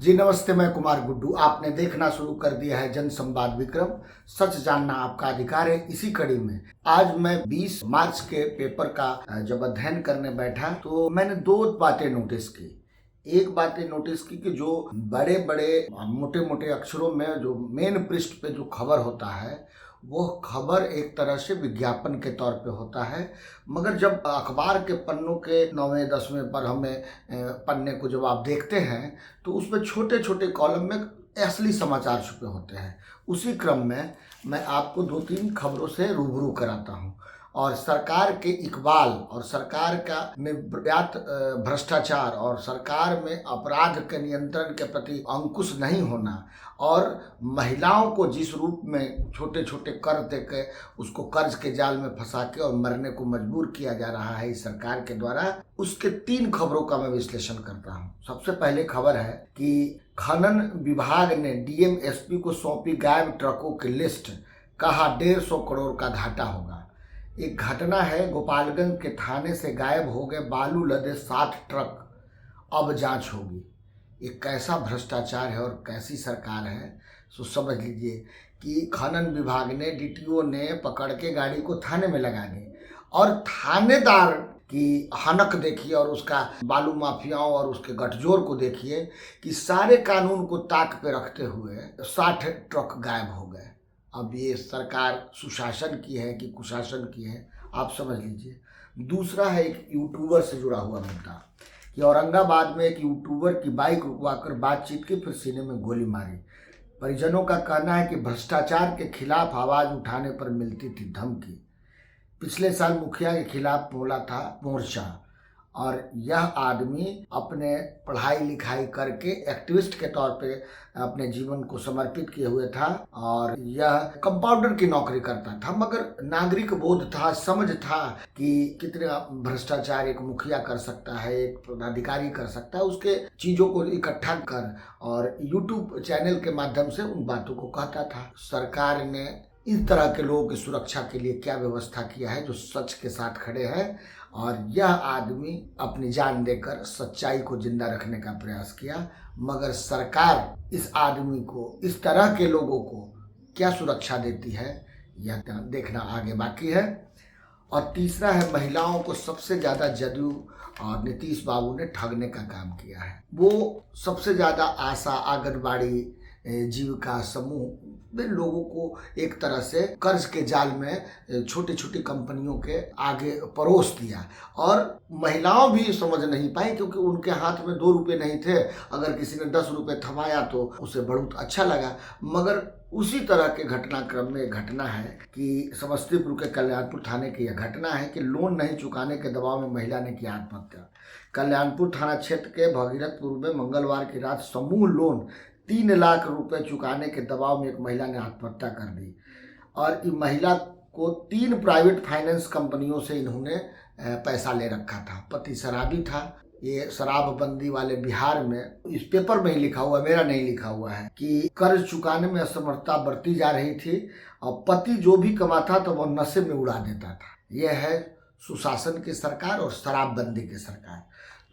जी नमस्ते, मैं कुमार गुड्डू। आपने देखना शुरू कर दिया है जन संवाद विक्रम। सच जानना आपका अधिकार है। इसी कड़ी में आज मैं 20 मार्च के पेपर का जब अध्ययन करने बैठा तो मैंने दो बातें नोटिस की। एक बात ये नोटिस की कि जो बड़े बड़े मोटे मोटे अक्षरों में जो मेन पृष्ठ पे जो खबर होता है वो खबर एक तरह से विज्ञापन के तौर पे होता है, मगर जब अखबार के पन्नों के 9वें 10वें पर हमें पन्ने को जब आप देखते हैं तो उसमें छोटे छोटे कॉलम में असली समाचार छुपे होते हैं। उसी क्रम में मैं आपको दो तीन खबरों से रूबरू कराता हूं। और सरकार के इकबाल और सरकार का में व्याप्त भ्रष्टाचार और सरकार में अपराध के नियंत्रण के प्रति अंकुश नहीं होना और महिलाओं को जिस रूप में छोटे छोटे कर देके उसको कर्ज के जाल में फंसा के और मरने को मजबूर किया जा रहा है इस सरकार के द्वारा, उसके तीन खबरों का मैं विश्लेषण करता हूं। सबसे पहले खबर है कि खनन विभाग ने डीएम एसपी को सौंपी गायब ट्रकों की लिस्ट, कहा 150 करोड़ का घाटा होगा। एक घटना है, गोपालगंज के थाने से गायब हो गए बालू लदे 60 ट्रक, अब जांच होगी। ये कैसा भ्रष्टाचार है और कैसी सरकार है, सो समझ लीजिए कि खनन विभाग ने डीटीओ ने पकड़ के गाड़ी को थाने में लगा दी और थानेदार की हनक देखिए और उसका बालू माफियाओं और उसके गठजोड़ को देखिए कि सारे कानून को ताक पे रखते हुए 60 ट्रक गायब हो गए। अब ये सरकार सुशासन की है कि कुशासन की है, आप समझ लीजिए। दूसरा है एक यूट्यूबर से जुड़ा हुआ मुद्दा कि औरंगाबाद में एक यूट्यूबर की बाइक रुकवाकर बातचीत की, फिर सीने में गोली मारी। परिजनों का कहना है कि भ्रष्टाचार के खिलाफ आवाज उठाने पर मिलती थी धमकी। पिछले साल मुखिया के खिलाफ बोला था मोर्चा और यह आदमी अपने पढ़ाई लिखाई करके एक्टिविस्ट के तौर पे अपने जीवन को समर्पित किए हुए था और यह कंपाउंडर की नौकरी करता था, मगर नागरिक बोध था, समझ था कि कितना भ्रष्टाचार एक मुखिया कर सकता है, एक पदाधिकारी कर सकता है। उसके चीज़ों को इकट्ठा कर और यूट्यूब चैनल के माध्यम से उन बातों को कहता था। सरकार ने इस तरह के लोगों की सुरक्षा के लिए क्या व्यवस्था किया है जो सच के साथ खड़े हैं, और यह आदमी अपनी जान देकर सच्चाई को जिंदा रखने का प्रयास किया, मगर सरकार इस आदमी को, इस तरह के लोगों को क्या सुरक्षा देती है यह देखना आगे बाकी है। और तीसरा है, महिलाओं को सबसे ज़्यादा जदयू और नीतीश बाबू ने ठगने का काम किया है। वो सबसे ज़्यादा आशा आंगनबाड़ी जीविका समूह लोगों को एक तरह से कर्ज के जाल में छोटी छोटी कंपनियों के आगे परोस दिया और महिलाओं भी समझ नहीं पाई क्योंकि उनके हाथ में 2 रुपये नहीं थे। अगर किसी ने 10 रुपये थमाया तो उसे बहुत अच्छा लगा। मगर उसी तरह के घटनाक्रम में घटना है कि समस्तीपुर के कल्याणपुर थाने की यह घटना है कि लोन नहीं चुकाने के दबाव में महिला ने किया आत्महत्या। कल्याणपुर थाना क्षेत्र के भगीरथपुर में मंगलवार की रात समूह लोन 3 लाख रुपए चुकाने के दबाव में एक महिला ने आत्महत्या कर दी और इस महिला को 3 प्राइवेट फाइनेंस कंपनियों से इन्होंने पैसा ले रखा था। पति शराबी था। ये शराबबंदी वाले बिहार में, इस पेपर में ही लिखा हुआ, मेरा नहीं लिखा हुआ है, कि कर्ज चुकाने में असमर्थता बरती जा रही थी और पति जो भी कमाता था वो नशे में उड़ा देता था। यह है सुशासन की सरकार और शराबबंदी की सरकार।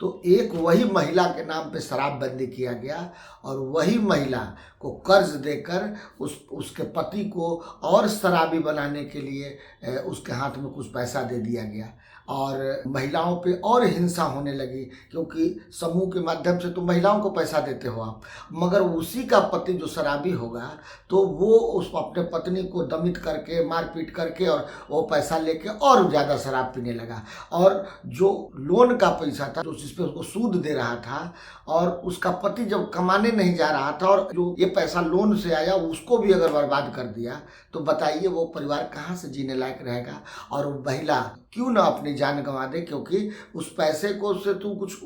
तो एक वही महिला के नाम पे शराबबंदी किया गया और वही महिला को कर्ज देकर उसके पति को और शराबी बनाने के लिए उसके हाथ में कुछ पैसा दे दिया गया और महिलाओं पे और हिंसा होने लगी क्योंकि समूह के माध्यम से तो महिलाओं को पैसा देते हो आप, मगर उसी का पति जो शराबी होगा तो वो उस अपने पत्नी को दमित करके मारपीट करके और वो पैसा लेके और ज़्यादा शराब पीने लगा। और जो लोन का पैसा था जिस पे उसको सूद दे रहा था और उसका पति जब कमाने नहीं जा रहा था और जो ये पैसा लोन से आया उसको भी अगर बर्बाद कर दिया तो बताइए वो परिवार कहाँ से जीने लायक रहेगा। और वो महिला क्यों ना अपनी जान गंवा दे, क्योंकि उस पैसे को से तू कुछ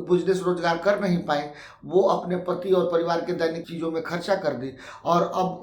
बिजनेस रोजगार कर नहीं पाए, वो अपने पति और परिवार के दैनिक चीज़ों में खर्चा कर दी और अब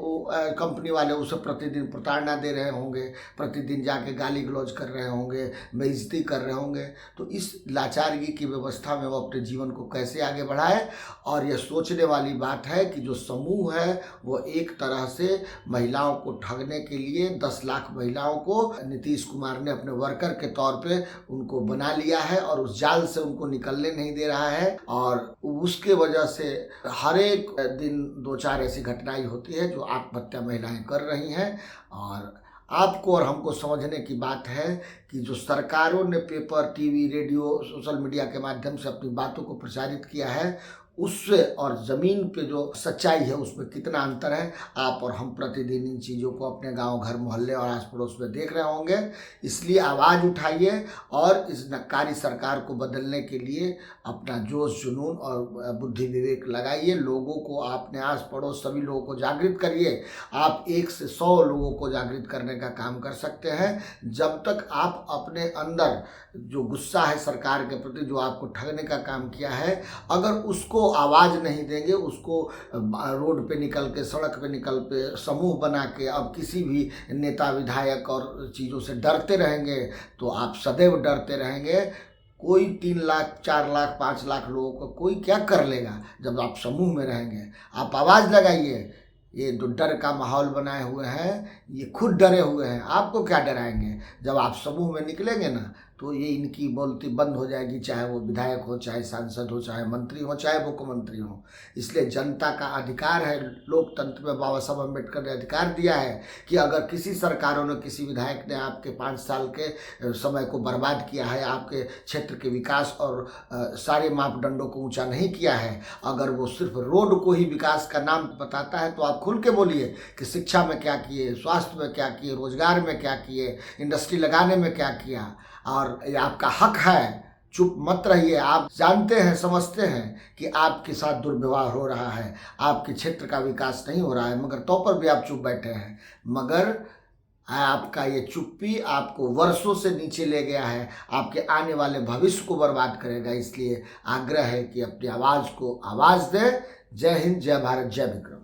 कंपनी वाले उसे प्रतिदिन प्रताड़ना दे रहे होंगे, प्रतिदिन जाके गाली गलौज कर रहे होंगे, बेइज्जती कर रहे होंगे। तो इस लाचारगी की व्यवस्था में वो अपने जीवन को कैसे आगे बढ़ाए। और यह सोचने वाली बात है कि जो समूह है वो एक तरह से महिलाओं को ठगने के लिए 10 लाख महिलाओं को नीतीश कुमार ने अपने वर्कर के तौर पे उनको बना लिया है और उस जाल से उनको निकलने नहीं दे रहा है। और उसके वजह से हर एक दिन 2-4 ऐसी घटनाएं होती है जो आत्महत्या महिलाएं कर रही हैं। और आपको और हमको समझने की बात है कि जो सरकारों ने paper, TV, radio, social media के माध्यम से अपनी बातों को प्रचारित किया है, उससे और ज़मीन पे जो सच्चाई है उसमें कितना अंतर है। आप और हम प्रतिदिन इन चीज़ों को अपने गांव, घर, मोहल्ले और आस पड़ोस में देख रहे होंगे। इसलिए आवाज़ उठाइए और इस नक्कारी सरकार को बदलने के लिए अपना जोश, जुनून और बुद्धि विवेक लगाइए। लोगों को, अपने आस पड़ोस सभी लोगों को जागृत करिए। आप 1 से 100 लोगों को जागृत करने का काम कर सकते हैं। जब तक आप अपने अंदर जो गुस्सा है सरकार के प्रति, जो आपको ठगने का काम किया है, अगर उसको आवाज़ नहीं देंगे, उसको रोड पे निकल के, सड़क पे निकल पे समूह बना के अब किसी भी नेता, विधायक और चीज़ों से डरते रहेंगे तो आप सदैव डरते रहेंगे। कोई 3 लाख, 4 लाख, 5 लाख लोगों को कोई क्या कर लेगा जब आप समूह में रहेंगे। आप आवाज़ लगाइए। ये जो डर का माहौल बनाए हुए हैं, ये खुद डरे हुए हैं, आपको क्या डराएंगे। जब आप समूह में निकलेंगे ना तो ये इनकी बोलती बंद हो जाएगी, चाहे वो विधायक हो, चाहे सांसद हो, चाहे मंत्री हो, चाहे मुख्यमंत्री हो। इसलिए जनता का अधिकार है, लोकतंत्र में बाबा साहब अम्बेडकर ने अधिकार दिया है कि अगर किसी सरकारों ने, किसी विधायक ने आपके 5 साल के समय को बर्बाद किया है, आपके क्षेत्र के विकास और सारे मापदंडों को ऊंचा नहीं किया है, अगर वो सिर्फ रोड को ही विकास का नाम बताता है, तो आप खुल के बोलिए कि शिक्षा में क्या किए, स्वास्थ्य में क्या किए, रोजगार में क्या किए, इंडस्ट्री लगाने में क्या किया। और ये आपका हक है, चुप मत रहिए। आप जानते हैं, समझते हैं कि आपके साथ दुर्व्यवहार हो रहा है, आपके क्षेत्र का विकास नहीं हो रहा है, मगर तो पर भी आप चुप बैठे हैं। मगर आपका ये चुप्पी आपको वर्षों से नीचे ले गया है, आपके आने वाले भविष्य को बर्बाद करेगा। इसलिए आग्रह है कि अपनी आवाज़ को आवाज़ दें। जय हिंद, जय भारत, जय विक्रम।